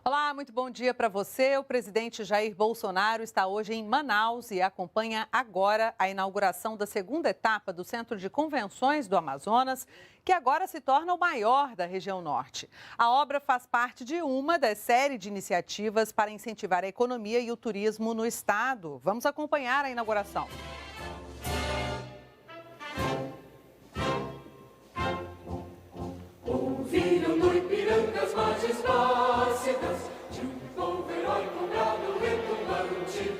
Olá, muito bom dia para você. O presidente Jair Bolsonaro está hoje em Manaus e acompanha agora a inauguração da segunda etapa do Centro de Convenções do Amazonas, que agora se torna o maior da região norte. A obra faz parte de uma das séries de iniciativas para incentivar a economia e o turismo no estado. Vamos acompanhar a inauguração. Ouviram no Ipiranga as margens plácidas de um povo heróico brado retumbante,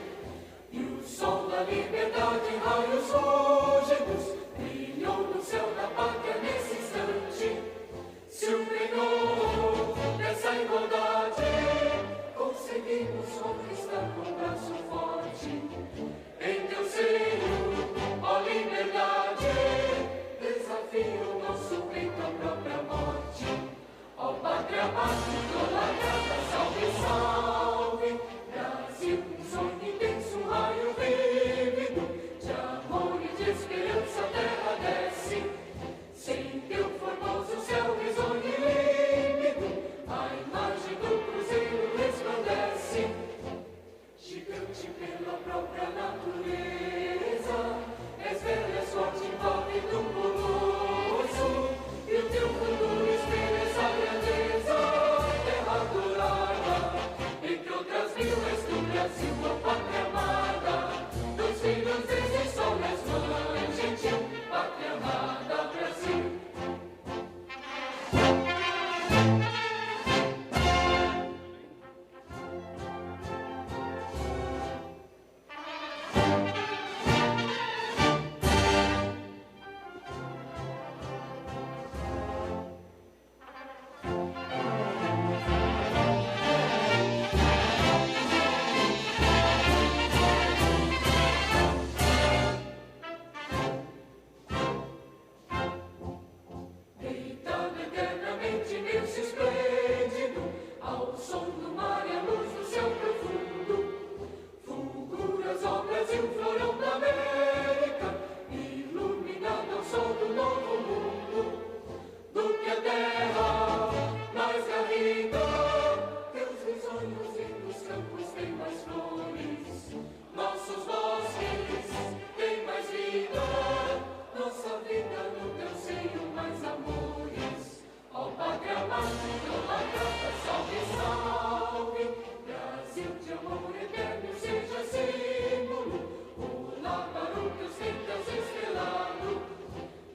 e o sol da liberdade em raios fúlgidos brilhou no céu da pátria nesse instante. Se o penhor dessa igualdade conseguimos conquistar com braço forte, em teu seio, ó liberdade, desafia o nosso peito à própria morte. Ó pátria amada, idolatrada, salve, salve, Brasil, um sonho intenso, um raio vívido, de amor e de esperança a terra desce, sem teu formoso céu risonho e límpido, a imagem do cruzeiro resplandece, gigante pela própria natureza, és velha, és forte, envolve do colosso, e o teu futuro espelha essa grandeza, terra adorada, entre outras mil és do Brasil, ó pátria amada, dois filhos desse sol nas mães, gentil, pátria amada, Brasil. Deitado eternamente nesse esplêndido, ao som do mar e à luz do céu profundo, fulgura as obras e o florão da América, iluminado ao sol do novo mundo, do que a terra mais garrida, teus risonhos lindos campos têm mais flores, nossos bosques têm mais vida, nossa vida no teu seio mais amores. Ó pátria amada, idolatrada, salve, salve, Brasil de amor eterno seja símbolo, olá para o teus templos estrelado,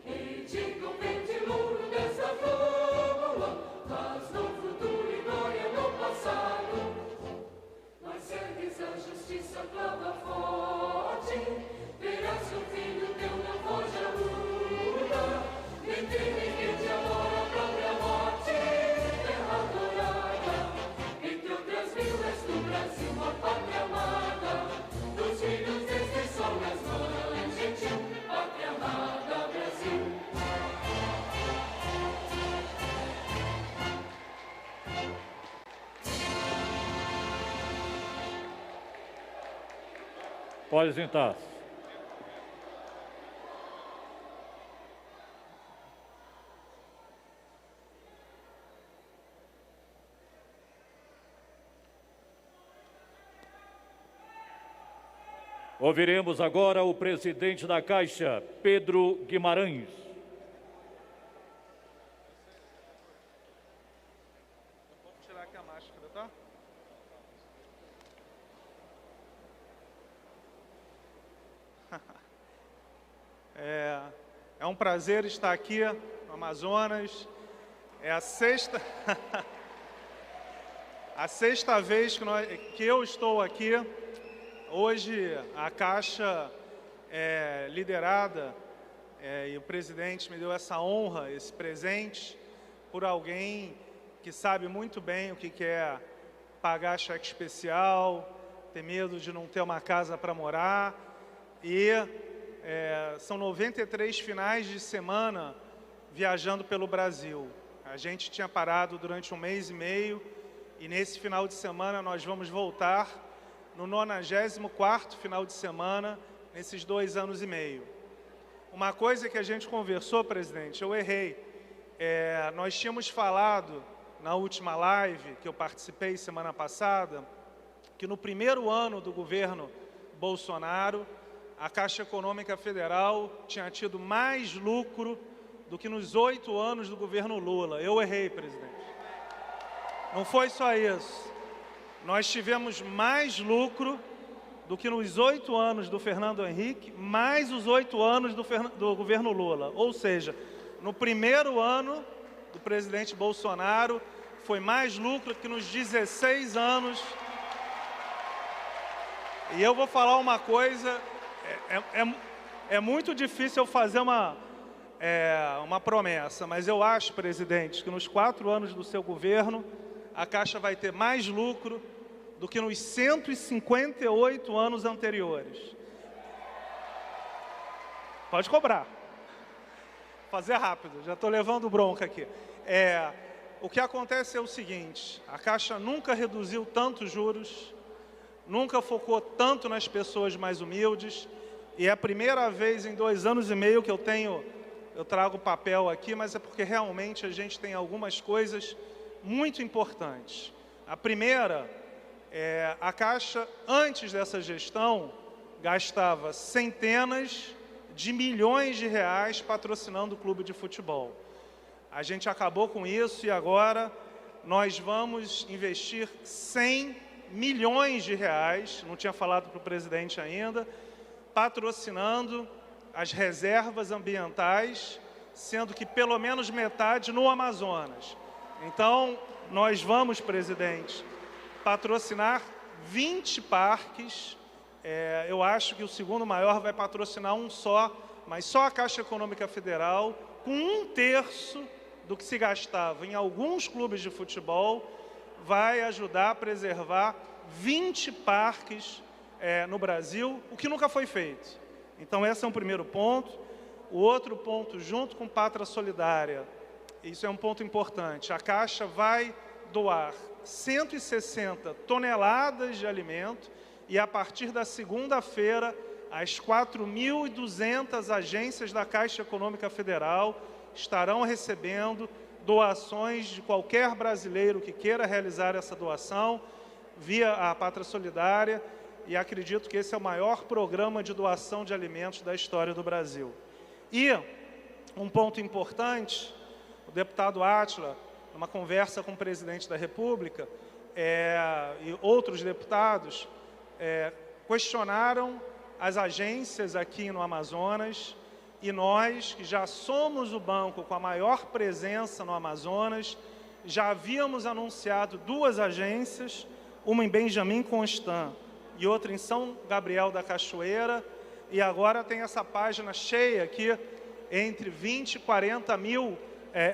e diga o verde louro dessa fórmula, paz no futuro e glória no passado. Mas ergues a justiça clava forte, verás que o filho teu não foge à luta, nem teme que te amor a própria morte, terra adorada, entre outras mil és do Brasil, ó pátria amada, dos filhos deste sol nas mães, gentil, pátria amada, Brasil. Pode sentar-se. Ouviremos agora o presidente da Caixa, Pedro Guimarães. Vou tirar aqui a máscara, tá? É um prazer estar aqui no Amazonas. É a sexta, a sexta vez que eu estou aqui. Hoje a Caixa é liderada e o presidente me deu essa honra, esse presente, por alguém que sabe muito bem o que é pagar cheque especial, ter medo de não ter uma casa para morar. E são 93 finais de semana viajando pelo Brasil. A gente tinha parado durante 1 mês e meio e nesse final de semana nós vamos voltar no 94º final de semana nesses 2 anos e meio. Uma coisa que a gente conversou, presidente, eu errei. Nós tínhamos falado na última live que eu participei semana passada, que no primeiro ano do governo Bolsonaro, a Caixa Econômica Federal tinha tido mais lucro do que nos 8 anos do governo Lula. Eu errei, presidente. Não foi só isso. Nós tivemos mais lucro do que nos 8 anos do Fernando Henrique, mais os 8 anos do governo Lula. Ou seja, no primeiro ano do presidente Bolsonaro, foi mais lucro que nos 16 anos. E eu vou falar uma coisa, é muito difícil eu fazer uma promessa, mas eu acho, presidente, que nos 4 anos do seu governo, a Caixa vai ter mais lucro do que nos 158 anos anteriores. Pode cobrar. Fazer rápido, já estou levando bronca aqui. O que acontece é o seguinte, a Caixa nunca reduziu tantos juros, nunca focou tanto nas pessoas mais humildes, e é a primeira vez em 2 anos e meio que eu trago papel aqui, mas é porque realmente a gente tem algumas coisas muito importantes. A primeira, a Caixa, antes dessa gestão, gastava centenas de milhões de reais patrocinando o clube de futebol. A gente acabou com isso e agora nós vamos investir 100 milhões de reais, não tinha falado para o presidente ainda, patrocinando as reservas ambientais, sendo que pelo menos metade no Amazonas. Então, nós vamos, presidente, patrocinar 20 parques. Eu acho que o segundo maior vai patrocinar um só, mas só a Caixa Econômica Federal, com 1/3 do que se gastava em alguns clubes de futebol, vai ajudar a preservar 20 parques no Brasil, o que nunca foi feito. Então, esse é um primeiro ponto. O outro ponto, junto com Pátria Solidária, isso é um ponto importante, a Caixa vai doar 160 toneladas de alimento e, a partir da segunda-feira, as 4.200 agências da Caixa Econômica Federal estarão recebendo doações de qualquer brasileiro que queira realizar essa doação via a Pátria Solidária, e acredito que esse é o maior programa de doação de alimentos da história do Brasil. E um ponto importante, o deputado Átila, numa conversa com o presidente da República, e outros deputados, questionaram as agências aqui no Amazonas, e nós, que já somos o banco com a maior presença no Amazonas, já havíamos anunciado 2 agências, uma em Benjamin Constant e outra em São Gabriel da Cachoeira, e agora tem essa página cheia aqui, entre 20 e 40 mil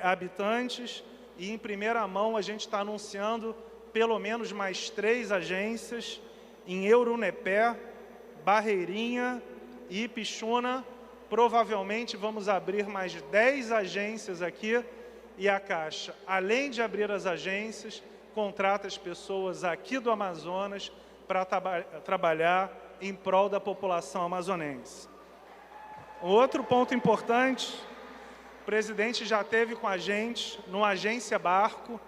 habitantes, e em primeira mão a gente está anunciando pelo menos mais 3 agências, em Eurunepé, Barreirinha e Ipixuna. Provavelmente vamos abrir mais de 10 agências aqui, e a Caixa, além de abrir as agências, contrata as pessoas aqui do Amazonas para trabalhar em prol da população amazonense. Outro ponto importante, o presidente já esteve com a gente no Agência Barco,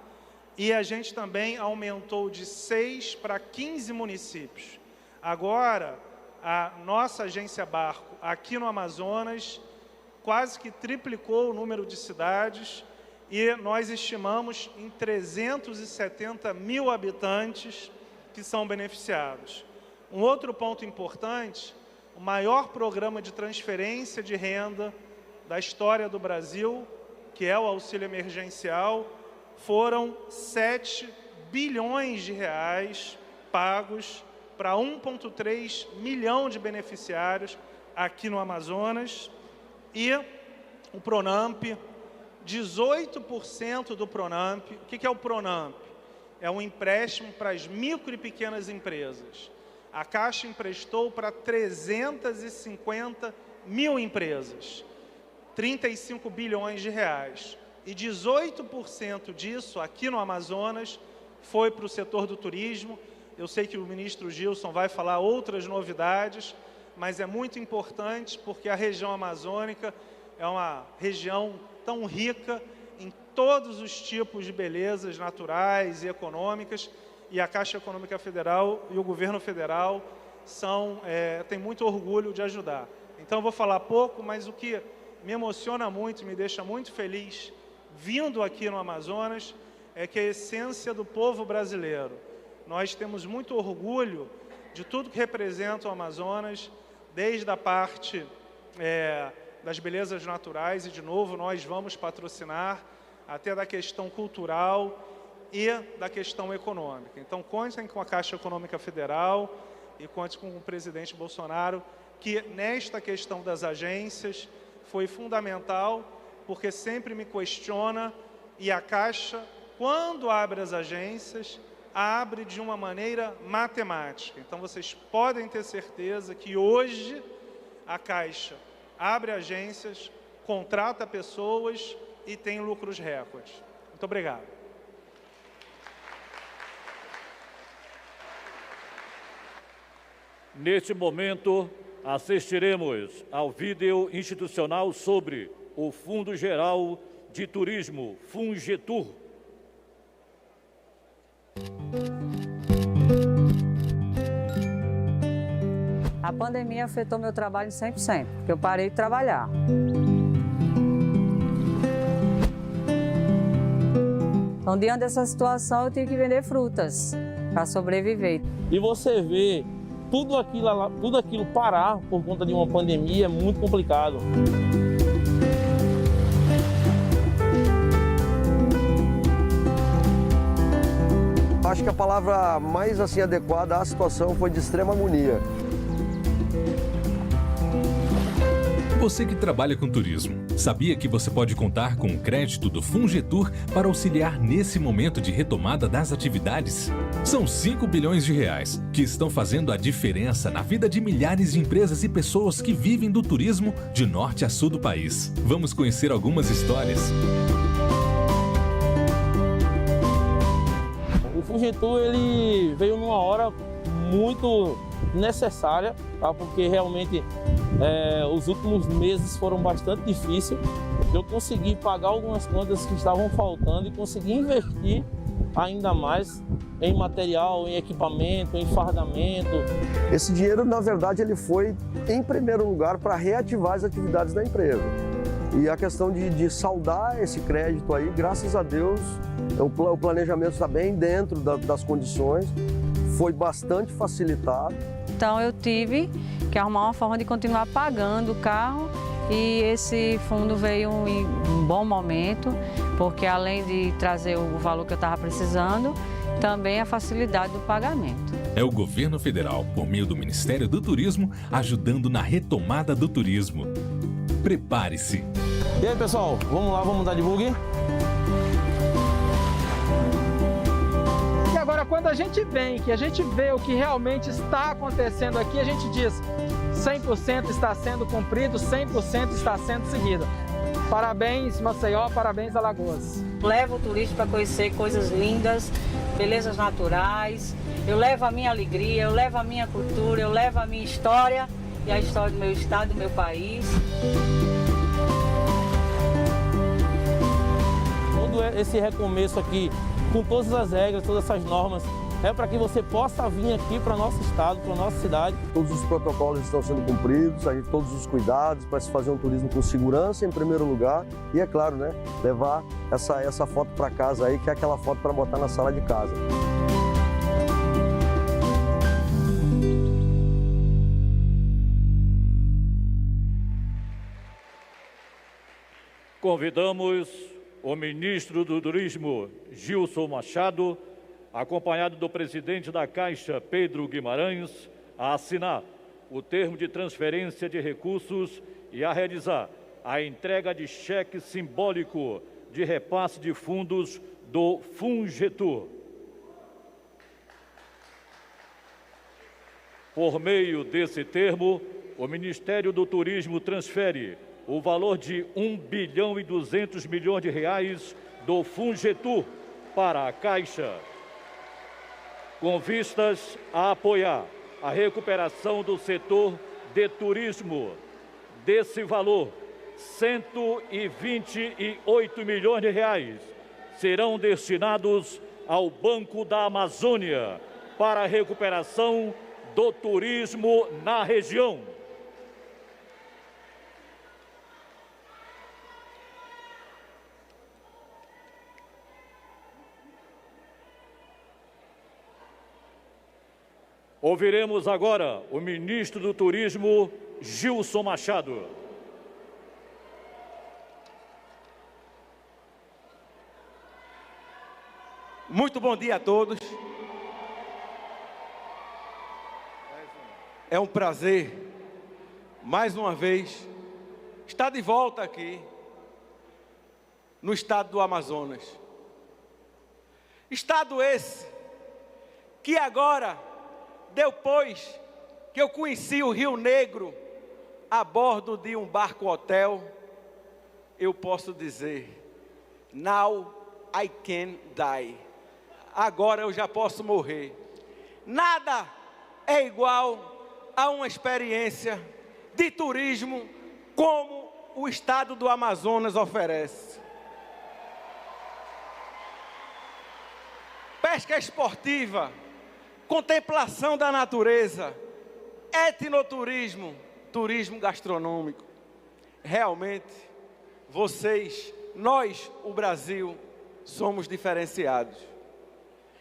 e a gente também aumentou de 6 para 15 municípios. Agora, a nossa Agência Barco aqui no Amazonas quase que triplicou o número de cidades, e nós estimamos em 370 mil habitantes que são beneficiados. Um outro ponto importante, o maior programa de transferência de renda da história do Brasil, que é o auxílio emergencial, foram 7 bilhões de reais pagos para 1,3 milhão de beneficiários aqui no Amazonas. E o Pronamp, 18% do Pronamp. O que é o Pronamp? É um empréstimo para as micro e pequenas empresas. A Caixa emprestou para 350 mil empresas, 35 bilhões de reais. E 18% disso, aqui no Amazonas, foi para o setor do turismo. Eu sei que o ministro Gilson vai falar outras novidades, mas é muito importante porque a região amazônica é uma região tão rica em todos os tipos de belezas naturais e econômicas, e a Caixa Econômica Federal e o governo federal têm muito orgulho de ajudar. Então, eu vou falar pouco, mas o que me emociona muito, me deixa muito feliz, vindo aqui no Amazonas, é que a essência do povo brasileiro. Nós temos muito orgulho de tudo que representa o Amazonas, desde a parte das belezas naturais, e de novo nós vamos patrocinar, até da questão cultural e da questão econômica. Então, contem com a Caixa Econômica Federal e contem com o presidente Bolsonaro, que nesta questão das agências foi fundamental, porque sempre me questiona, e a Caixa, quando abre as agências, abre de uma maneira matemática. Então, vocês podem ter certeza que hoje a Caixa abre agências, contrata pessoas e tem lucros recordes. Muito obrigado. Neste momento, assistiremos ao vídeo institucional sobre o Fundo Geral de Turismo, FUNGETUR. A pandemia afetou meu trabalho em 100%, porque eu parei de trabalhar. Então, diante dessa situação, eu tive que vender frutas para sobreviver. E você vê tudo aquilo parar por conta de uma pandemia é muito complicado. Acho que a palavra mais adequada à situação foi de extrema agonia. Você que trabalha com turismo, sabia que você pode contar com o crédito do FUNGETUR para auxiliar nesse momento de retomada das atividades? São 5 bilhões de reais que estão fazendo a diferença na vida de milhares de empresas e pessoas que vivem do turismo de norte a sul do país. Vamos conhecer algumas histórias. O FUNGETUR ele veio numa hora muito necessária, tá? Porque realmente os últimos meses foram bastante difíceis. Eu consegui pagar algumas contas que estavam faltando e consegui investir ainda mais em material, em equipamento, em fardamento. Esse dinheiro, na verdade, ele foi, em primeiro lugar, para reativar as atividades da empresa. E a questão de saldar esse crédito aí, graças a Deus, o planejamento está bem dentro das condições, foi bastante facilitado. Então, eu tive que arrumar uma forma de continuar pagando o carro, e esse fundo veio em um bom momento, porque além de trazer o valor que eu estava precisando, também a facilidade do pagamento. É o governo federal, por meio do Ministério do Turismo, ajudando na retomada do turismo. Prepare-se! E aí, pessoal, vamos lá, vamos dar de bug? E agora, quando a gente vem, que a gente vê o que realmente está acontecendo aqui, a gente diz 100% está sendo cumprido, 100% está sendo seguido. Parabéns, Maceió, parabéns, Alagoas. Levo o turista para conhecer coisas lindas, belezas naturais. Eu levo a minha alegria, eu levo a minha cultura, eu levo a minha história e a história do meu estado, do meu país. Todo esse recomeço aqui, com todas as regras, todas essas normas, é para que você possa vir aqui para o nosso estado, para a nossa cidade. Todos os protocolos estão sendo cumpridos, todos os cuidados para se fazer um turismo com segurança em primeiro lugar. E é claro, né, levar essa foto para casa aí, que é aquela foto para botar na sala de casa. Convidamos o ministro do Turismo, Gilson Machado, acompanhado do presidente da Caixa, Pedro Guimarães, a assinar o termo de transferência de recursos e a realizar a entrega de cheque simbólico de repasse de fundos do FUNGETUR. Por meio desse termo, o Ministério do Turismo transfere o valor de 1 bilhão e 200 milhões de reais do FUNGETUR para a Caixa, com vistas a apoiar a recuperação do setor de turismo. Desse valor, 128 milhões de reais serão destinados ao Banco da Amazônia para a recuperação do turismo na região. Ouviremos agora o ministro do Turismo, Gilson Machado. Muito bom dia a todos. É um prazer, mais uma vez, estar de volta aqui no estado do Amazonas. Estado esse que agora, depois que eu conheci o Rio Negro a bordo de um barco-hotel, eu posso dizer, now I can die. Agora eu já posso morrer. Nada é igual a uma experiência de turismo como o estado do Amazonas oferece. Pesca esportiva, contemplação da natureza, etnoturismo, turismo gastronômico. Realmente, vocês, nós, o Brasil, somos diferenciados.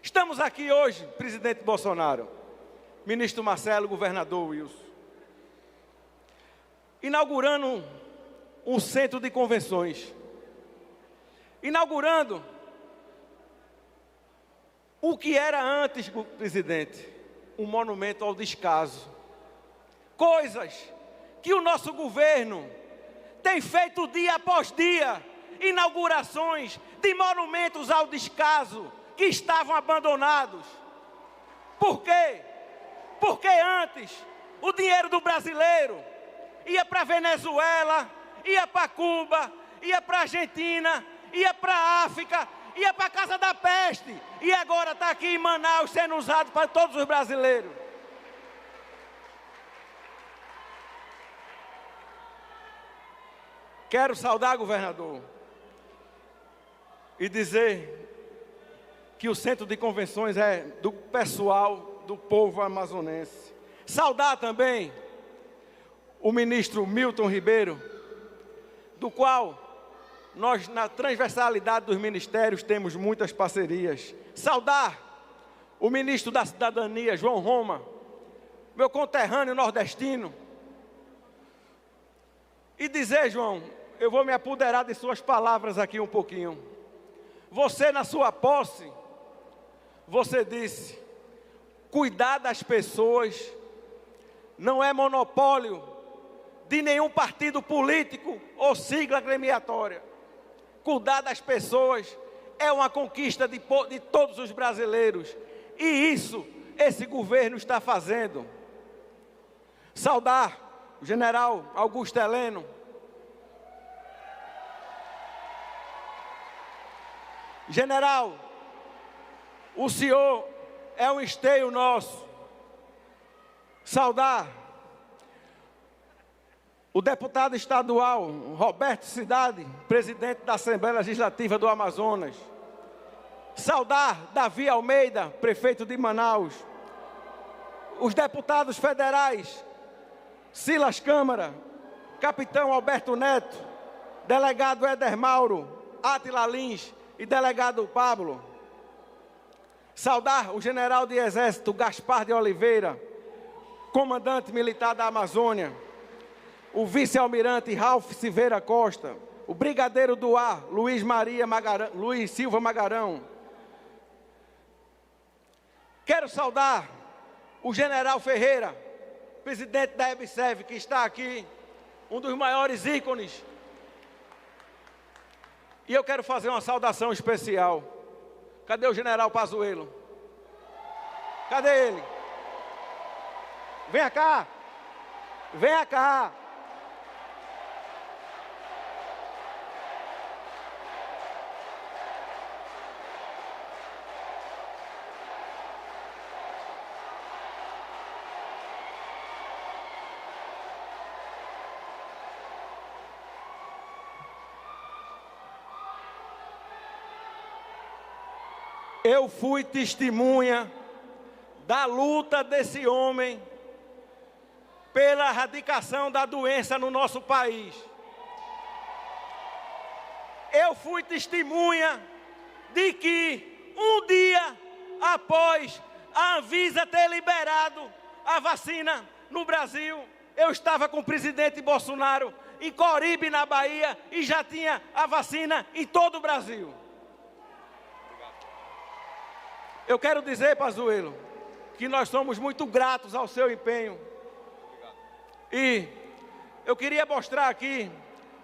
Estamos aqui hoje, presidente Bolsonaro, ministro Marcelo, governador Wilson, inaugurando um centro de convenções, inaugurando o que era antes, presidente, um monumento ao descaso. Coisas que o nosso governo tem feito dia após dia, inaugurações de monumentos ao descaso que estavam abandonados. Por quê? Porque antes o dinheiro do brasileiro ia para a Venezuela, ia para Cuba, ia para a Argentina, ia para a África, ia para a Casa da Peste, e agora está aqui em Manaus sendo usado para todos os brasileiros. Quero saudar, governador, e dizer que o centro de convenções é do pessoal, do povo amazonense. Saudar também o ministro Milton Ribeiro, do qual nós, na transversalidade dos ministérios, temos muitas parcerias. Saudar o ministro da Cidadania, João Roma, meu conterrâneo nordestino. E dizer, João, eu vou me apoderar de suas palavras aqui um pouquinho. Você, na sua posse, você disse, cuidar das pessoas não é monopólio de nenhum partido político ou sigla agremiatória. Cuidar das pessoas é uma conquista de todos os brasileiros. E isso, esse governo está fazendo. Saudar o general Augusto Heleno. General, o senhor é um esteio nosso. Saudar o deputado estadual Roberto Cidade, presidente da Assembleia Legislativa do Amazonas. Saudar Davi Almeida, prefeito de Manaus. Os deputados federais Silas Câmara, capitão Alberto Neto, delegado Éder Mauro, Átila Lins e delegado Pablo. Saudar o general de exército Gaspar de Oliveira, comandante militar da Amazônia, o vice-almirante Ralph Silveira Costa, o brigadeiro do ar Luiz Silva Magarão. Quero saudar o general Ferreira, presidente da EBSERV, que está aqui, um dos maiores ícones. E eu quero fazer uma saudação especial. Cadê o general Pazuello? Cadê ele? Venha cá! Venha cá! Eu fui testemunha da luta desse homem pela erradicação da doença no nosso país. Eu fui testemunha de que um dia após a Anvisa ter liberado a vacina no Brasil, eu estava com o presidente Bolsonaro em Coribe, na Bahia, e já tinha a vacina em todo o Brasil. Eu quero dizer, Pazuello, que nós somos muito gratos ao seu empenho. E eu queria mostrar aqui,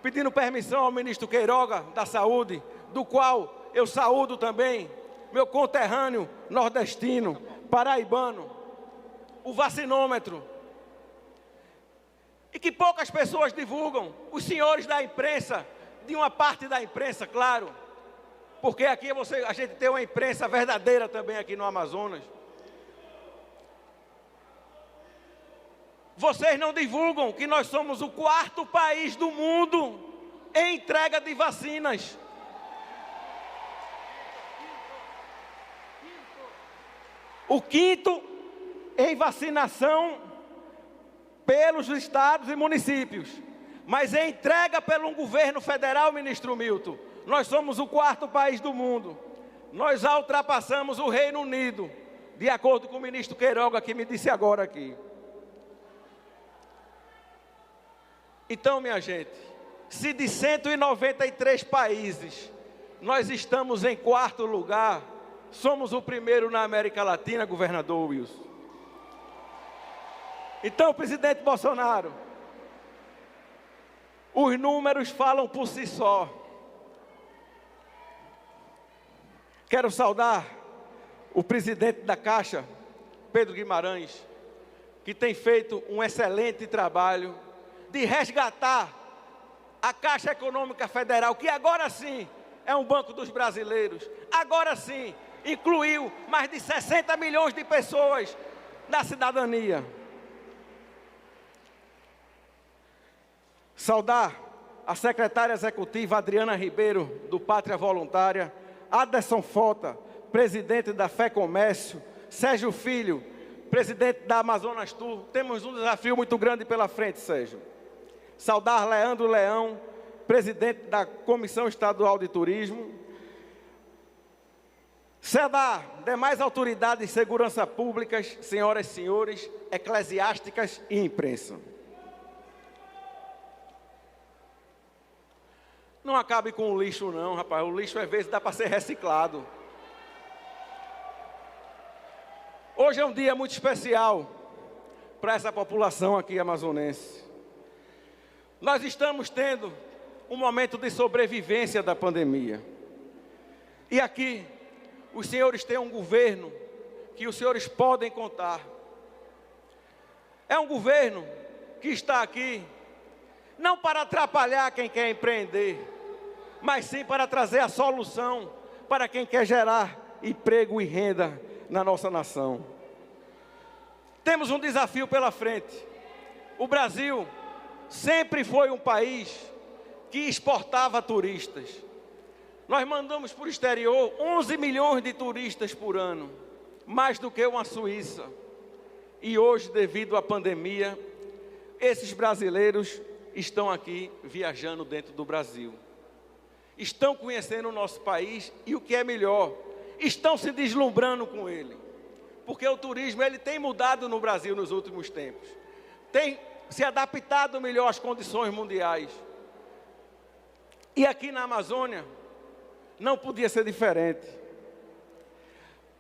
pedindo permissão ao ministro Queiroga da Saúde, do qual eu saúdo também, meu conterrâneo nordestino, paraibano, o vacinômetro. E que poucas pessoas divulgam, os senhores da imprensa, de uma parte da imprensa, claro, porque aqui a gente tem uma imprensa verdadeira também aqui no Amazonas. Vocês não divulgam que nós somos o 4º país do mundo em entrega de vacinas. O 5º em vacinação pelos estados e municípios. Mas em entrega pelo governo federal, ministro Milton, nós somos o 4º país do mundo. Nós já ultrapassamos o Reino Unido, de acordo com o ministro Queiroga, que me disse agora aqui. Então, minha gente, se de 193 países nós estamos em 4º lugar, somos o primeiro na América Latina, governador Wilson. Então, presidente Bolsonaro, os números falam por si só. Quero saudar o presidente da Caixa, Pedro Guimarães, que tem feito um excelente trabalho de resgatar a Caixa Econômica Federal, que agora sim é um banco dos brasileiros, agora sim incluiu mais de 60 milhões de pessoas na cidadania. Saudar a secretária executiva Adriana Ribeiro, do Pátria Voluntária, Aderson Fota, presidente da Fé Comércio, Sérgio Filho, presidente da Amazonas Tour. Temos um desafio muito grande pela frente, Sérgio. Saudar Leandro Leão, presidente da Comissão Estadual de Turismo. Saudar demais autoridades de segurança públicas, senhoras e senhores, eclesiásticas e imprensa. Não acabe com o lixo não, rapaz. O lixo às vezes dá para ser reciclado. Hoje é um dia muito especial para essa população aqui amazonense. Nós estamos tendo um momento de sobrevivência da pandemia. E aqui, os senhores têm um governo que os senhores podem contar. É um governo que está aqui não para atrapalhar quem quer empreender, mas sim para trazer a solução para quem quer gerar emprego e renda na nossa nação. Temos um desafio pela frente. O Brasil sempre foi um país que exportava turistas. Nós mandamos para o exterior 11 milhões de turistas por ano, mais do que uma Suíça. E hoje, devido à pandemia, esses brasileiros estão aqui viajando dentro do Brasil. Estão conhecendo o nosso país e, o que é melhor, estão se deslumbrando com ele. Porque o turismo ele tem mudado no Brasil nos últimos tempos. Tem se adaptado melhor às condições mundiais. E aqui na Amazônia, não podia ser diferente.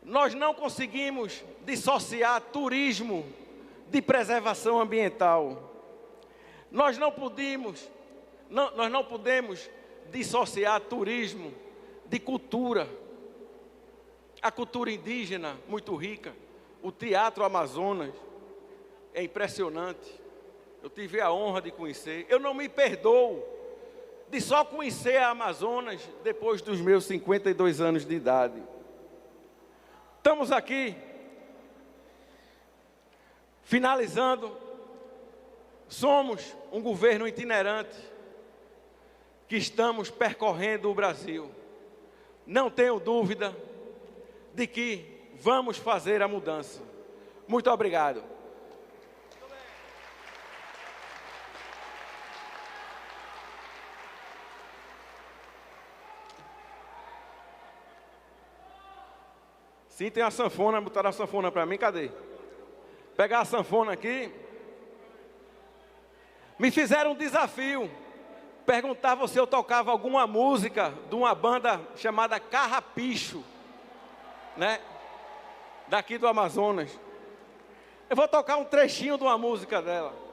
Nós não conseguimos dissociar turismo de preservação ambiental. Nós não podemos dissociar turismo de cultura. A cultura indígena, muito rica. O Teatro Amazonas é impressionante. Eu tive a honra de conhecer. Eu não me perdoo de só conhecer a Amazonas depois dos meus 52 anos de idade. Estamos aqui, finalizando. Somos um governo itinerante que estamos percorrendo o Brasil. Não tenho dúvida de que vamos fazer a mudança. Muito obrigado. Sim, tem a sanfona, botaram a sanfona para mim, cadê? Pegar a sanfona aqui. Me fizeram um desafio, perguntavam se eu tocava alguma música de uma banda chamada Carrapicho, né? Daqui do Amazonas. Eu vou tocar um trechinho de uma música dela.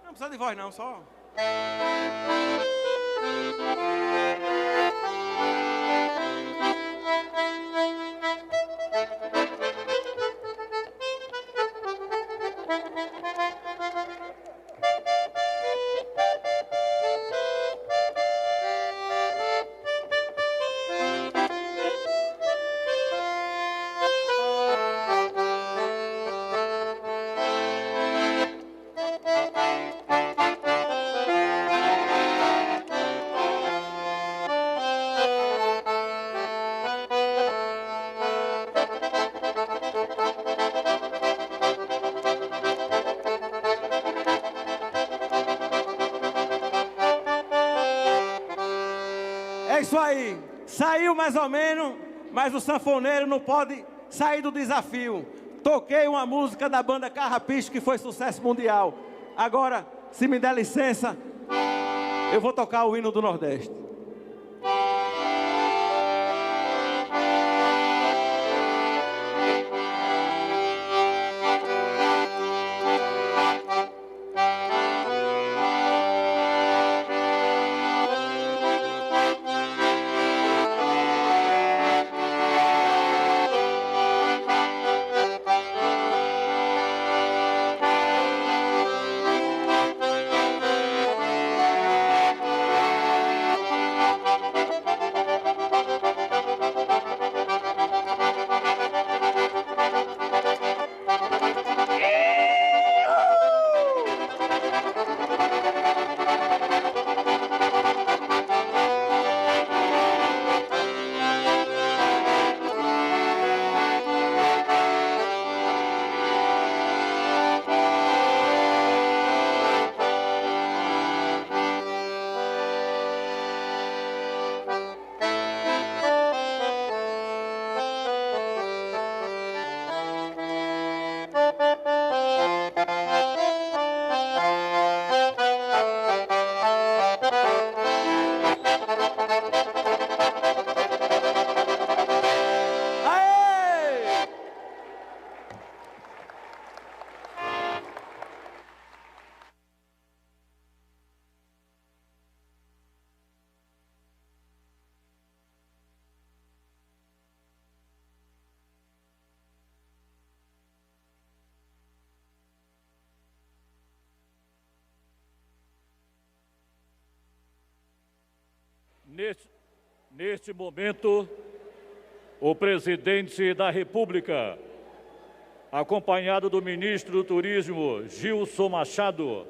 Não precisa de voz não, só... É isso aí, saiu mais ou menos, mas o sanfoneiro não pode sair do desafio. Toquei uma música da banda Carrapicho que foi sucesso mundial. Agora, se me der licença, eu vou tocar o hino do Nordeste. Neste momento, o presidente da República, acompanhado do ministro do Turismo, Gilson Machado,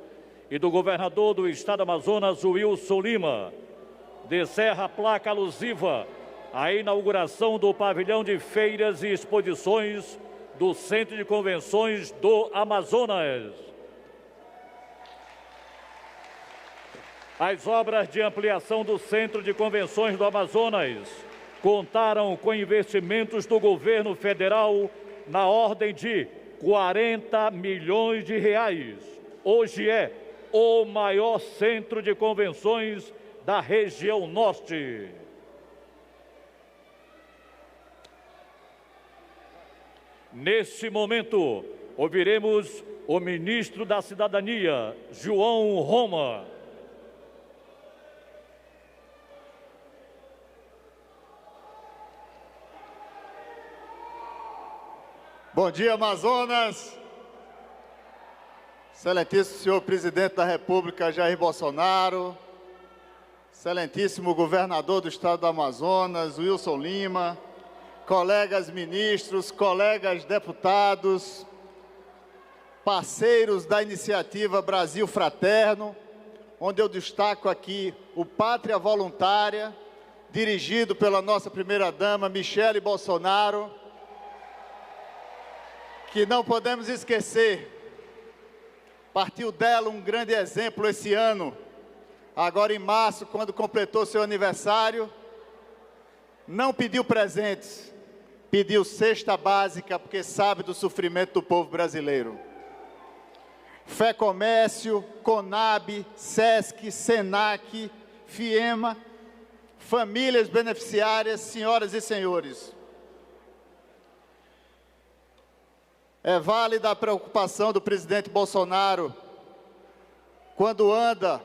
e do governador do estado do Amazonas, Wilson Lima, descerra a placa alusiva à inauguração do pavilhão de feiras e exposições do Centro de Convenções do Amazonas. As obras de ampliação do Centro de Convenções do Amazonas contaram com investimentos do governo federal na ordem de 40 milhões de reais. Hoje é o maior centro de convenções da região norte. Neste momento, ouviremos o ministro da Cidadania, João Roma. Bom dia, Amazonas. Excelentíssimo senhor presidente da República, Jair Bolsonaro. Excelentíssimo governador do estado do Amazonas, Wilson Lima. Colegas ministros, colegas deputados, parceiros da iniciativa Brasil Fraterno, onde eu destaco aqui o Pátria Voluntária, dirigido pela nossa primeira-dama, Michele Bolsonaro, que não podemos esquecer, partiu dela um grande exemplo esse ano, agora em março, quando completou seu aniversário, não pediu presentes, pediu cesta básica, porque sabe do sofrimento do povo brasileiro. Fé Comércio, Conab, Sesc, Senac, Fiema, famílias beneficiárias, senhoras e senhores. É válida a preocupação do presidente Bolsonaro quando anda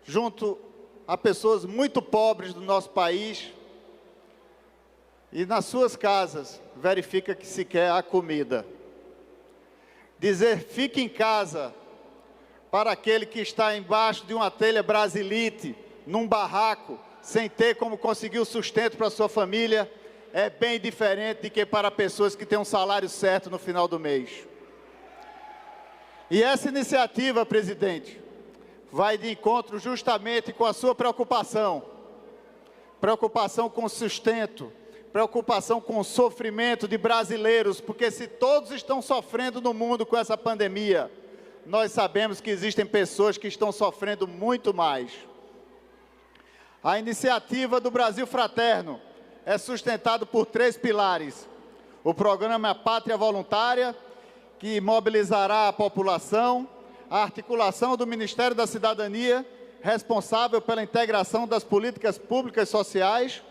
junto a pessoas muito pobres do nosso país e nas suas casas verifica que sequer há comida. Dizer fique em casa para aquele que está embaixo de uma telha brasilite, num barraco, sem ter como conseguir o sustento para sua família, é bem diferente de que para pessoas que têm um salário certo no final do mês. E essa iniciativa, presidente, vai de encontro justamente com a sua preocupação com o sustento, preocupação com o sofrimento de brasileiros, porque se todos estão sofrendo no mundo com essa pandemia, nós sabemos que existem pessoas que estão sofrendo muito mais. A iniciativa do Brasil Fraterno é sustentada por 3 pilares. O programa Pátria Voluntária, que mobilizará a população, a articulação do Ministério da Cidadania, responsável pela integração das políticas públicas sociais,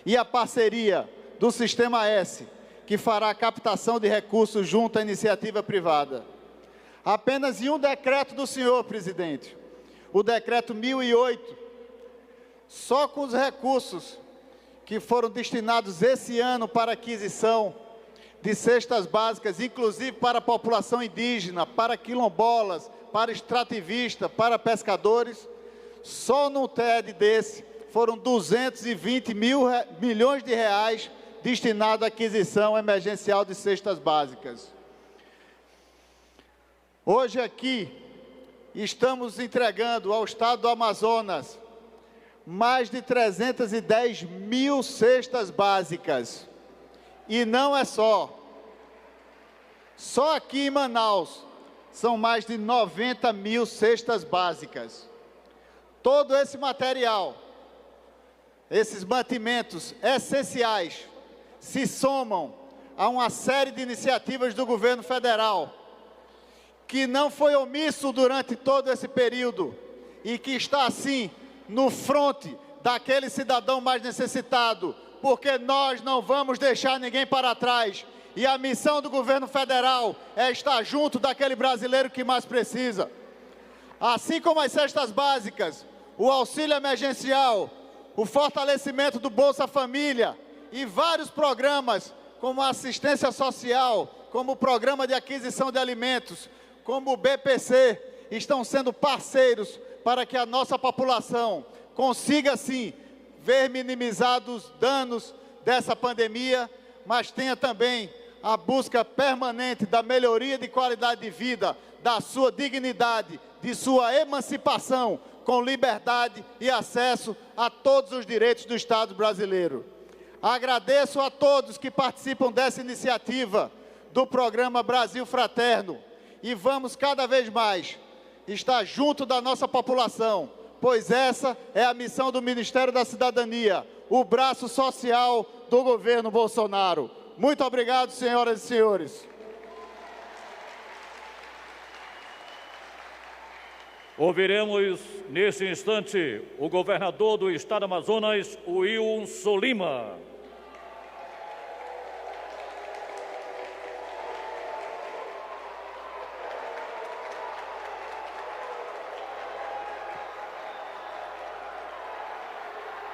e a parceria do Sistema S, que fará a captação de recursos junto à iniciativa privada. Apenas em um decreto do senhor presidente, o decreto 1008, só com os recursos que foram destinados esse ano para aquisição de cestas básicas, inclusive para a população indígena, para quilombolas, para extrativistas, para pescadores, só no TED desse foram 220 milhões de reais destinados à aquisição emergencial de cestas básicas. Hoje aqui estamos entregando ao estado do Amazonas mais de 310 mil cestas básicas. E não é só. Só aqui em Manaus são mais de 90 mil cestas básicas. Todo esse material, esses mantimentos essenciais, se somam a uma série de iniciativas do governo federal, que não foi omisso durante todo esse período e que está, assim, no fronte daquele cidadão mais necessitado, porque nós não vamos deixar ninguém para trás. E a missão do governo federal é estar junto daquele brasileiro que mais precisa. Assim como as cestas básicas, o auxílio emergencial, o fortalecimento do Bolsa Família e vários programas, como a assistência social, como o programa de aquisição de alimentos, como o BPC, estão sendo parceiros para que a nossa população consiga, sim, ver minimizados os danos dessa pandemia, mas tenha também a busca permanente da melhoria de qualidade de vida, da sua dignidade, de sua emancipação, com liberdade e acesso a todos os direitos do Estado brasileiro. Agradeço a todos que participam dessa iniciativa do programa Brasil Fraterno e vamos cada vez mais estar junto da nossa população, pois essa é a missão do Ministério da Cidadania, o braço social do governo Bolsonaro. Muito obrigado, senhoras e senhores. Ouviremos, nesse instante, o governador do estado do Amazonas, Wilson Lima.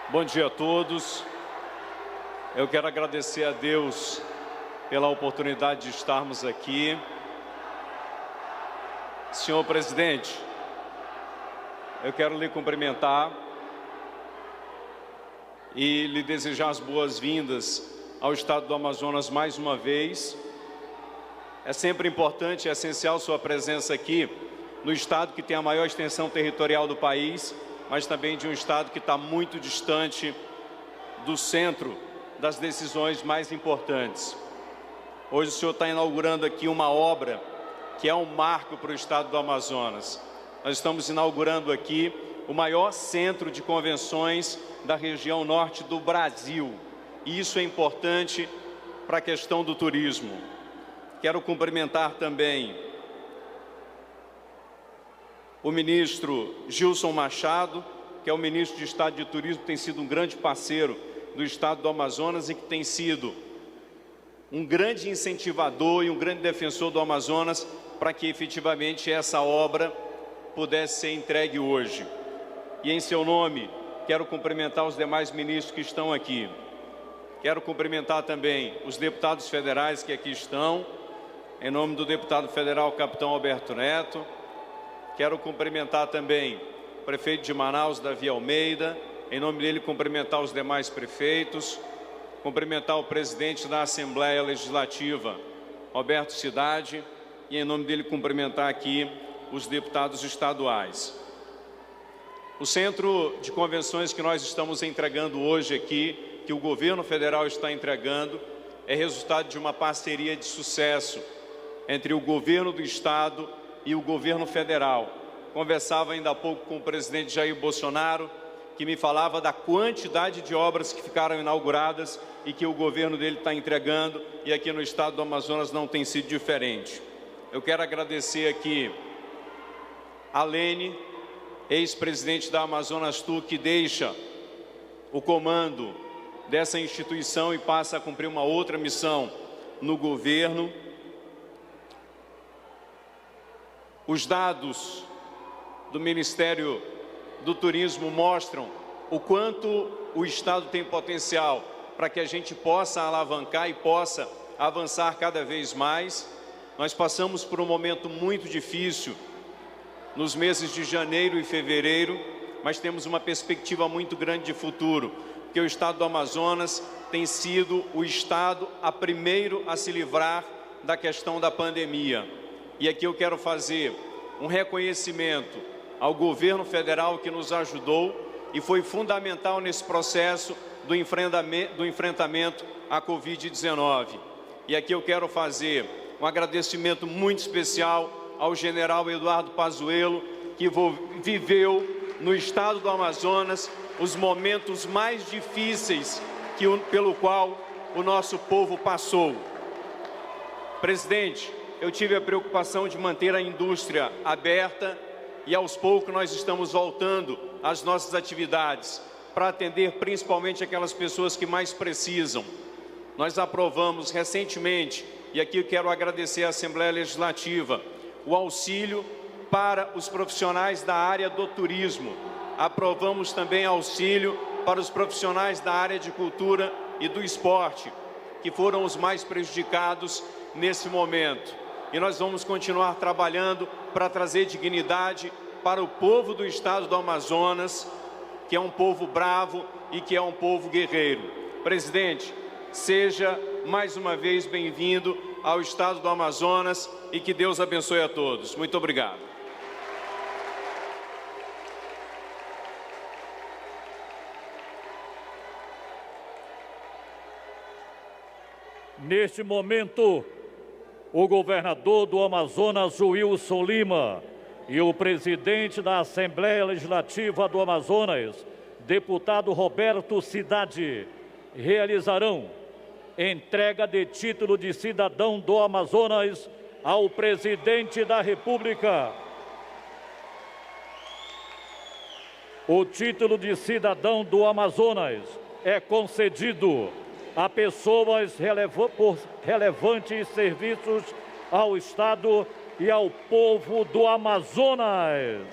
Bom dia a todos. Eu quero agradecer a Deus pela oportunidade de estarmos aqui. Senhor presidente, eu quero lhe cumprimentar e lhe desejar as boas-vindas ao estado do Amazonas mais uma vez. É sempre importante e essencial sua presença aqui no estado que tem a maior extensão territorial do país, mas também de um estado que está muito distante do centro das decisões mais importantes. Hoje o senhor está inaugurando aqui uma obra que é um marco para o estado do Amazonas. Nós estamos inaugurando aqui o maior centro de convenções da região norte do Brasil. E isso é importante para a questão do turismo. Quero cumprimentar também o ministro Gilson Machado, que é o ministro de Estado de Turismo, que tem sido um grande parceiro do estado do Amazonas e que tem sido um grande incentivador e um grande defensor do Amazonas para que efetivamente essa obra pudesse ser entregue hoje. E em seu nome, quero cumprimentar os demais ministros que estão aqui. Quero cumprimentar também os deputados federais que aqui estão, em nome do deputado federal Capitão Alberto Neto. Quero cumprimentar também o prefeito de Manaus, Davi Almeida, em nome dele cumprimentar os demais prefeitos, cumprimentar o presidente da Assembleia Legislativa, Roberto Cidade, e em nome dele cumprimentar aqui os deputados estaduais. O centro de convenções que nós estamos entregando hoje aqui, que o governo federal está entregando, é resultado de uma parceria de sucesso entre o governo do estado e o governo federal. Conversava ainda há pouco com o presidente Jair Bolsonaro, que me falava da quantidade de obras que ficaram inauguradas e que o governo dele está entregando, e aqui no estado do Amazonas não tem sido diferente. Eu quero agradecer aqui a Lene, ex-presidente da Amazonas Tour, que deixa o comando dessa instituição e passa a cumprir uma outra missão no governo. Os dados do Ministério do Turismo mostram o quanto o estado tem potencial para que a gente possa alavancar e possa avançar cada vez mais. Nós passamos por um momento muito difícil nos meses de janeiro e fevereiro, mas temos uma perspectiva muito grande de futuro, porque o estado do Amazonas tem sido o estado primeiro a se livrar da questão da pandemia. E aqui eu quero fazer um reconhecimento ao governo federal que nos ajudou e foi fundamental nesse processo do enfrentamento à Covid-19. E aqui eu quero fazer um agradecimento muito especial ao general Eduardo Pazuello, que viveu no estado do Amazonas os momentos mais difíceis pelo qual o nosso povo passou. Presidente, eu tive a preocupação de manter a indústria aberta e aos poucos nós estamos voltando às nossas atividades para atender principalmente aquelas pessoas que mais precisam. Nós aprovamos recentemente, e aqui eu quero agradecer à Assembleia Legislativa, o auxílio para os profissionais da área do turismo. Aprovamos também auxílio para os profissionais da área de cultura e do esporte, que foram os mais prejudicados nesse momento. E nós vamos continuar trabalhando para trazer dignidade para o povo do estado do Amazonas, que é um povo bravo e que é um povo guerreiro. Presidente, seja mais uma vez bem-vindo ao estado do Amazonas e que Deus abençoe a todos. Muito obrigado. Neste momento, o governador do Amazonas, Wilson Lima, e o presidente da Assembleia Legislativa do Amazonas, deputado Roberto Cidade, realizarão entrega de título de cidadão do Amazonas ao presidente da República. O título de cidadão do Amazonas é concedido a pessoas por relevantes serviços ao Estado e ao povo do Amazonas.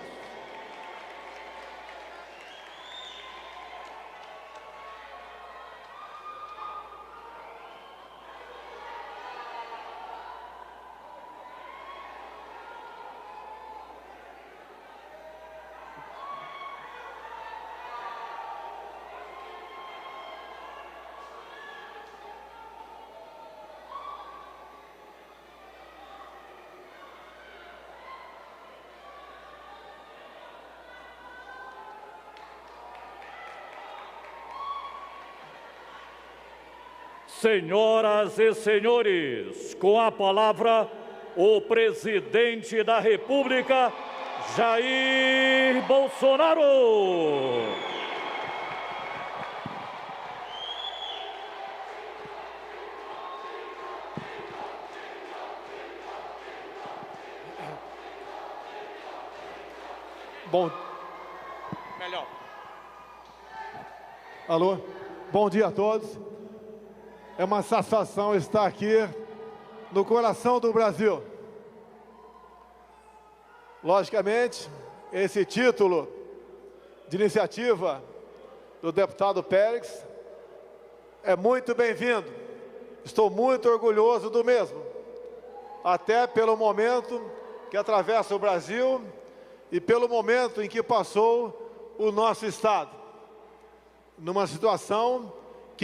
Senhoras e senhores, com a palavra, o presidente da República, Jair Bolsonaro. Melhor. Alô, bom dia a todos. É uma satisfação estar aqui no coração do Brasil. Logicamente, esse título de iniciativa do deputado Périx é muito bem-vindo. Estou muito orgulhoso do mesmo, até pelo momento que atravessa o Brasil e pelo momento em que passou o nosso Estado, numa situação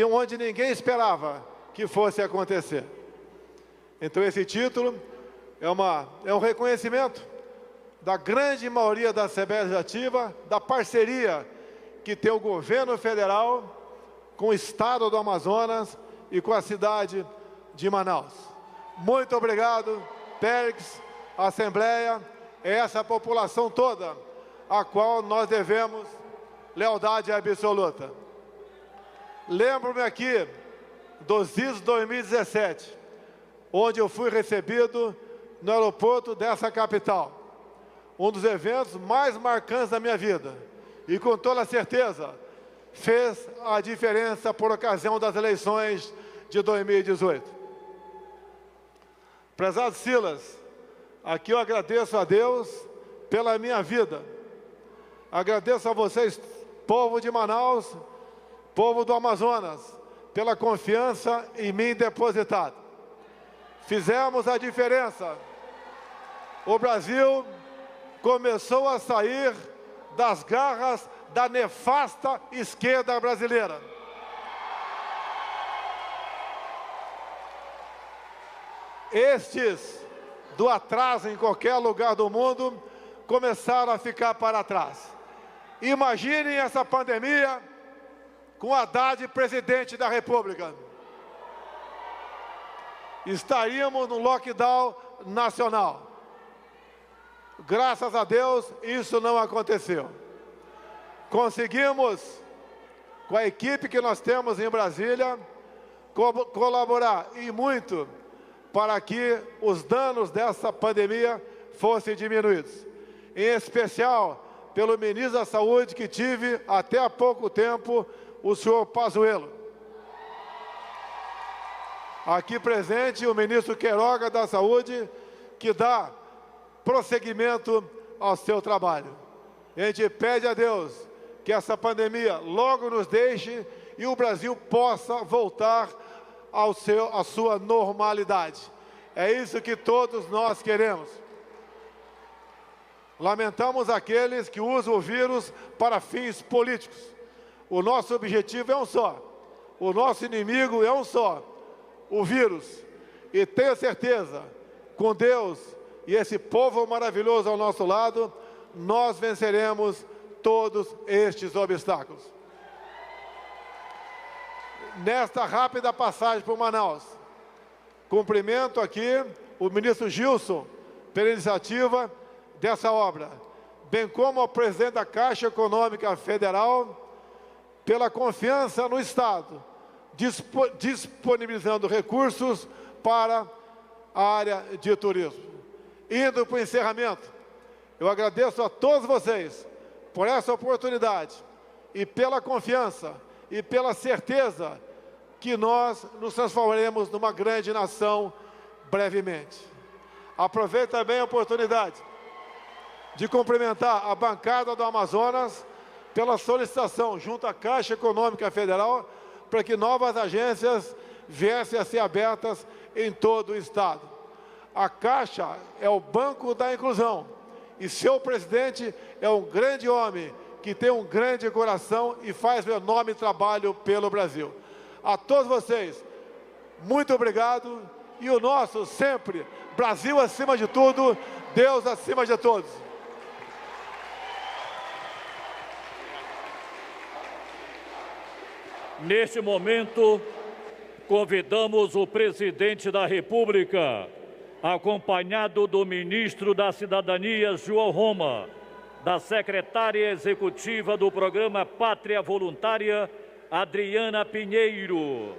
onde ninguém esperava que fosse acontecer. Então esse título é um reconhecimento da grande maioria da Assembleia Legislativa, da parceria que tem o governo federal com o Estado do Amazonas e com a cidade de Manaus. Muito obrigado, Périx, Assembleia, essa população toda, a qual nós devemos lealdade absoluta. Lembro-me aqui dos ISO 2017, onde eu fui recebido no aeroporto dessa capital. Um dos eventos mais marcantes da minha vida. E com toda certeza, fez a diferença por ocasião das eleições de 2018. Prezado Silas, aqui eu agradeço a Deus pela minha vida. Agradeço a vocês, povo de Manaus, povo do Amazonas, pela confiança em mim depositada. Fizemos a diferença. O Brasil começou a sair das garras da nefasta esquerda brasileira. Estes do atraso em qualquer lugar do mundo começaram a ficar para trás. Imaginem essa pandemia com Haddad presidente da República. Estaríamos no lockdown nacional. Graças a Deus, isso não aconteceu. Conseguimos, com a equipe que nós temos em Brasília, colaborar e muito para que os danos dessa pandemia fossem diminuídos. Em especial, pelo ministro da Saúde, que tive até há pouco tempo, o senhor Pazuello. Aqui presente o ministro Queiroga da Saúde, que dá prosseguimento ao seu trabalho. A gente pede a Deus que essa pandemia logo nos deixe e o Brasil possa voltar à sua normalidade. É isso que todos nós queremos. Lamentamos aqueles que usam o vírus para fins políticos. O nosso objetivo é um só. O nosso inimigo é um só. O vírus. E tenho certeza, com Deus e esse povo maravilhoso ao nosso lado, nós venceremos todos estes obstáculos. Nesta rápida passagem por Manaus, cumprimento aqui o ministro Gilson pela iniciativa dessa obra, bem como ao presidente da Caixa Econômica Federal, pela confiança no Estado, disponibilizando recursos para a área de turismo. Indo para o encerramento, eu agradeço a todos vocês por essa oportunidade e pela confiança e pela certeza que nós nos transformaremos numa grande nação brevemente. Aproveito também a oportunidade de cumprimentar a bancada do Amazonas pela solicitação junto à Caixa Econômica Federal para que novas agências viessem a ser abertas em todo o Estado. A Caixa é o banco da inclusão e seu presidente é um grande homem que tem um grande coração e faz um enorme trabalho pelo Brasil. A todos vocês, muito obrigado e o nosso sempre, Brasil acima de tudo, Deus acima de todos. Neste momento, convidamos o presidente da República, acompanhado do ministro da Cidadania, João Roma, da secretária executiva do programa Pátria Voluntária, Adriana Pinheiro,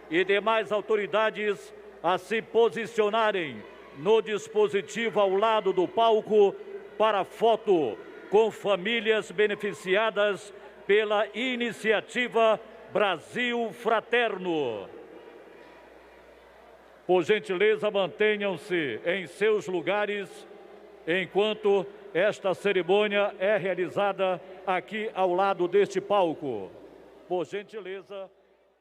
e demais autoridades a se posicionarem no dispositivo ao lado do palco para foto com famílias beneficiadas pela iniciativa Brasil Fraterno. Por gentileza, mantenham-se em seus lugares enquanto esta cerimônia é realizada aqui ao lado deste palco. Por gentileza,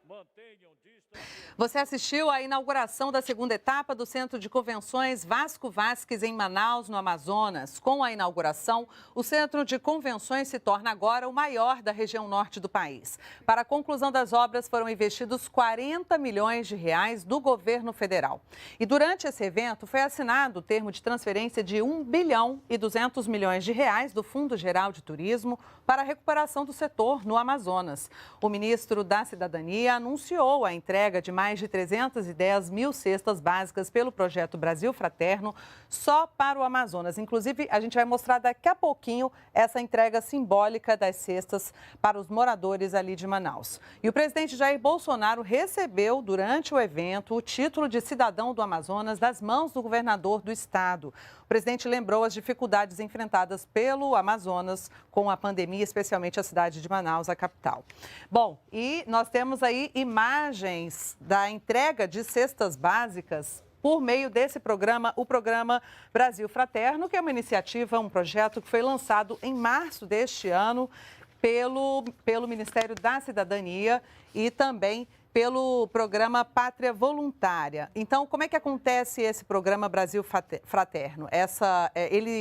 mantenham distância. Você assistiu à inauguração da segunda etapa do Centro de Convenções Vasco Vasques, em Manaus, no Amazonas. Com a inauguração, o Centro de Convenções se torna agora o maior da região norte do país. Para a conclusão das obras, foram investidos 40 milhões de reais do governo federal. E durante esse evento, foi assinado o termo de transferência de 1 bilhão e 200 milhões de reais do Fundo Geral de Turismo para a recuperação do setor no Amazonas. O ministro da Cidadania anunciou a entrega de mais de 310 mil cestas básicas pelo projeto Brasil Fraterno só para o Amazonas. Inclusive, a gente vai mostrar daqui a pouquinho essa entrega simbólica das cestas para os moradores ali de Manaus. E o presidente Jair Bolsonaro recebeu, durante o evento, o título de cidadão do Amazonas das mãos do governador do estado. O presidente lembrou as dificuldades enfrentadas pelo Amazonas com a pandemia, especialmente a cidade de Manaus, a capital. Bom, e nós temos aí imagens da entrega de cestas básicas por meio desse programa, o programa Brasil Fraterno, que é uma iniciativa, um projeto que foi lançado em março deste ano pelo Ministério da Cidadania e também pelo programa Pátria Voluntária. Então, como é que acontece esse programa Brasil Fraterno?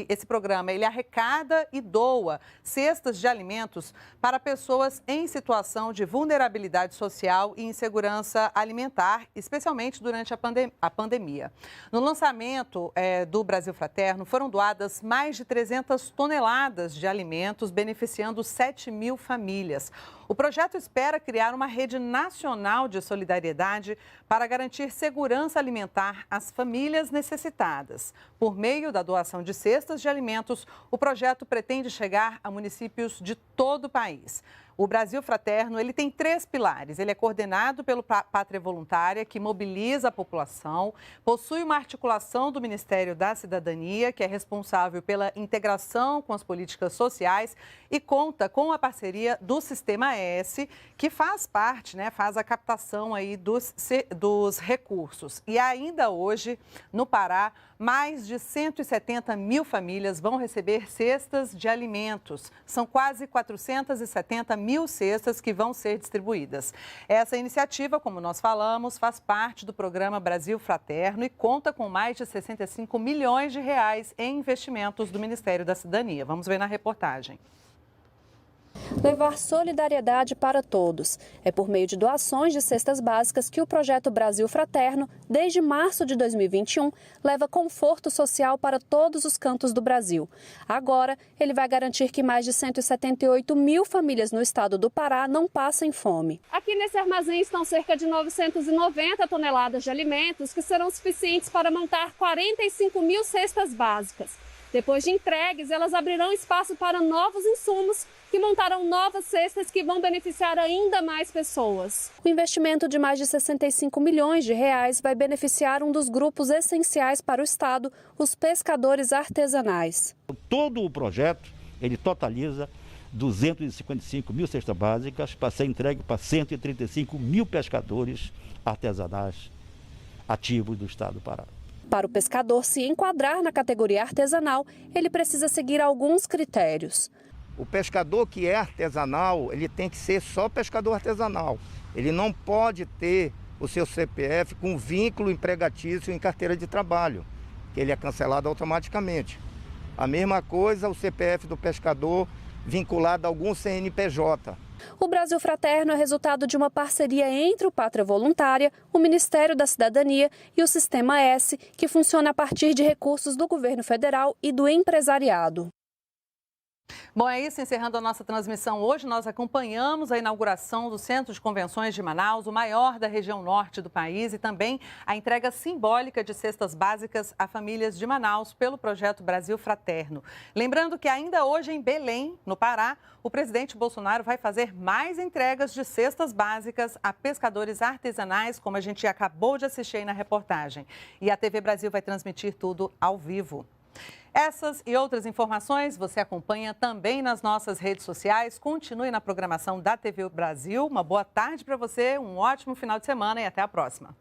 Esse programa, ele arrecada e doa cestas de alimentos para pessoas em situação de vulnerabilidade social e insegurança alimentar, especialmente durante a pandemia. No lançamento do Brasil Fraterno, foram doadas mais de 300 toneladas de alimentos, beneficiando 7 mil famílias. O projeto espera criar uma rede nacional de solidariedade para garantir segurança alimentar às famílias necessitadas. Por meio da doação de cestas de alimentos, o projeto pretende chegar a municípios de todo o país. O Brasil Fraterno, ele tem 3 pilares. Ele é coordenado pelo Pátria Voluntária, que mobiliza a população, possui uma articulação do Ministério da Cidadania, que é responsável pela integração com as políticas sociais e conta com a parceria do Sistema S, que faz parte, faz a captação aí dos recursos. E ainda hoje, no Pará, mais de 170 mil famílias vão receber cestas de alimentos. São quase 470 mil cestas que vão ser distribuídas. Essa iniciativa, como nós falamos, faz parte do programa Brasil Fraterno e conta com mais de 65 milhões de reais em investimentos do Ministério da Cidadania. Vamos ver na reportagem. Levar solidariedade para todos. É por meio de doações de cestas básicas que o projeto Brasil Fraterno, desde março de 2021, leva conforto social para todos os cantos do Brasil. Agora, ele vai garantir que mais de 178 mil famílias no estado do Pará não passem fome. Aqui nesse armazém estão cerca de 990 toneladas de alimentos que serão suficientes para montar 45 mil cestas básicas. Depois de entregues, elas abrirão espaço para novos insumos que montarão novas cestas que vão beneficiar ainda mais pessoas. O investimento de mais de 65 milhões de reais vai beneficiar um dos grupos essenciais para o estado, os pescadores artesanais. Todo o projeto, ele totaliza 255 mil cestas básicas para ser entregue para 135 mil pescadores artesanais ativos do estado do Pará. Para o pescador se enquadrar na categoria artesanal, ele precisa seguir alguns critérios. O pescador que é artesanal, ele tem que ser só pescador artesanal. Ele não pode ter o seu CPF com vínculo empregatício em carteira de trabalho, que ele é cancelado automaticamente. A mesma coisa o CPF do pescador vinculado a algum CNPJ. O Brasil Fraterno é resultado de uma parceria entre o Pátria Voluntária, o Ministério da Cidadania e o Sistema S, que funciona a partir de recursos do governo federal e do empresariado. Bom, é isso. Encerrando a nossa transmissão hoje, nós acompanhamos a inauguração do Centro de Convenções de Manaus, o maior da região norte do país, e também a entrega simbólica de cestas básicas a famílias de Manaus pelo projeto Brasil Fraterno. Lembrando que ainda hoje em Belém, no Pará, o presidente Bolsonaro vai fazer mais entregas de cestas básicas a pescadores artesanais, como a gente acabou de assistir aí na reportagem. E a TV Brasil vai transmitir tudo ao vivo. Essas e outras informações você acompanha também nas nossas redes sociais. Continue na programação da TV Brasil. Uma boa tarde para você, um ótimo final de semana e até a próxima.